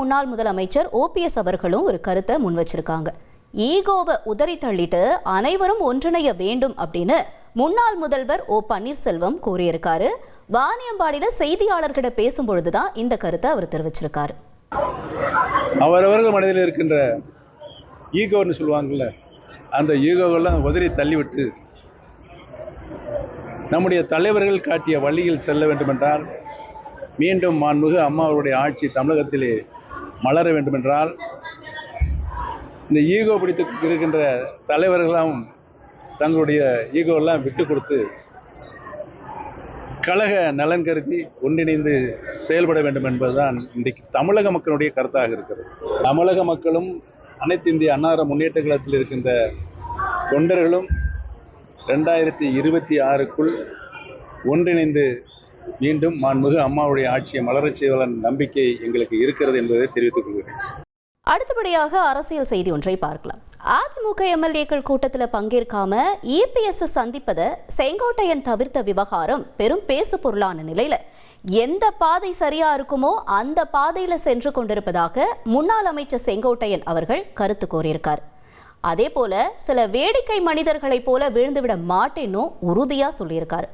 முன்னாள் முதலமைச்சர் OPS அவர்களும் ஒரு கருத்தை முன் வச்சிருக்காங்க. ஈகோவை உதறி தள்ளிட்டு அனைவரும் ஒன்றிணைய வேண்டும் அப்படின்னு முன்னாள் முதல்வர் O பன்னீர்செல்வம் கூறியிருக்காரு. வாணியம்பாடியில செய்தியாளர்கிட்ட பேசும்பொழுதுதான் இந்த கருத்தை அவர் தெரிவிச்சிருக்காரு. அவரவர்கள் மனதில் இருக்கின்ற ஈகோன்னு சொல்லுவாங்கல்ல, அந்த ஈகோவெல்லாம் உதறி தள்ளிவிட்டு நம்முடைய தலைவர்கள் காட்டிய வழியில் செல்ல வேண்டுமென்றால், மீண்டும் மாண்புமிகு அம்மா அவருடைய ஆட்சி தமிழகத்திலே மலர வேண்டுமென்றால், இந்த ஈகோ பிடித்து இருக்கின்ற தலைவர்களெல்லாம் தங்களுடைய ஈகோவெல்லாம் விட்டு கொடுத்து கழக நலன் கருதி ஒன்றிணைந்து செயல்பட வேண்டும் என்பதுதான் இன்றைக்கு தமிழக மக்களுடைய கருத்தாக இருக்கிறது. தமிழக மக்களும் அனைத்து இந்திய அன்னார முன்னேற்ற கழகத்தில் இருக்கின்ற தொண்டர்களும் 2026க்குள் ஒன்றிணைந்து மீண்டும் மாண்புமிகு அம்மாவுடைய ஆட்சியை மலரச் செய்வதன் நம்பிக்கை எங்களுக்கு இருக்கிறது என்பதை தெரிவித்துக் கொள்கிறேன். அடுத்தபடியாக அரசியல் செய்தி ஒன்றை பார்க்கலாம். அதிமுக MLAக்கள் கூட்டத்தில் பங்கேற்காம EPS சந்திப்பதை செங்கோட்டையன் தவிர்த்த விவகாரம் பெரும் பேசு பொருளான நிலையில எந்த பாதை சரியா இருக்குமோ அந்த பாதையில சென்று கொண்டிருப்பதாக முன்னாள் அமைச்சர் செங்கோட்டையன் அவர்கள் கருத்து கோரியிருக்கார். அதே போல சில வேடிக்கை மனிதர்களைப் போல வீழ்ந்துவிட மாட்டேன்னு உறுதியா சொல்லியிருக்காரு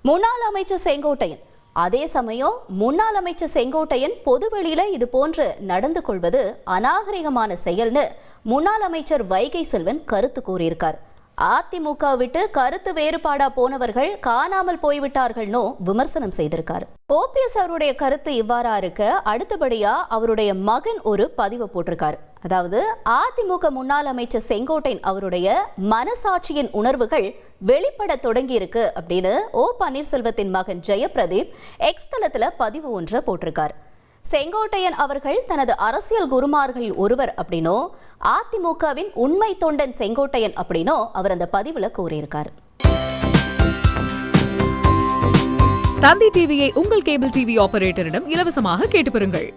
முன்னாள் அமைச்சர் செங்கோட்டையன். அதே சமயம் முன்னாள் அமைச்சர் செங்கோட்டையன் பொதுவெளியில இது போன்று நடந்து கொள்வது அநாகரிகமான செயல்னு முன்னாள் அமைச்சர் வைகை செல்வன் கருத்து கூறியிருக்கார். அதிமுக விட்டு கருத்து வேறுபாடா போனவர்கள் காணாமல் போய்விட்டார்கள்னு விமர்சனம் செய்திருக்காரு. OPS அவருடைய கருத்து இவ்வாறா இருக்க, அடுத்தபடியா அவருடைய மகன் ஒரு பதிவு போட்டிருக்காரு. அதாவது அதிமுக முன்னாள் அமைச்சர் செங்கோட்டையன் அவருடைய மனசாட்சியின் உணர்வுகள் வெளிப்பட தொடங்கி இருக்கு அப்படின்னு O பன்னீர்செல்வத்தின் மகன் ஜெயபிரதீப் எக்ஸ் தளத்துல பதிவு ஒன்றை போட்டிருக்காரு. செங்கோட்டையன் அவர்கள் தனது அரசியல் குருமார்களில் ஒருவர் அப்படின்னோ, அதிமுகவின் உண்மை தொண்டன் செங்கோட்டையன் அப்படின்னோ அவர் அந்த பதிவுல கூறியிருக்காரு. தந்தி டிவியை உங்கள் கேபிள் டிவி ஆபரேட்டரிடம் இலவசமாக கேட்டு பெறுங்கள்.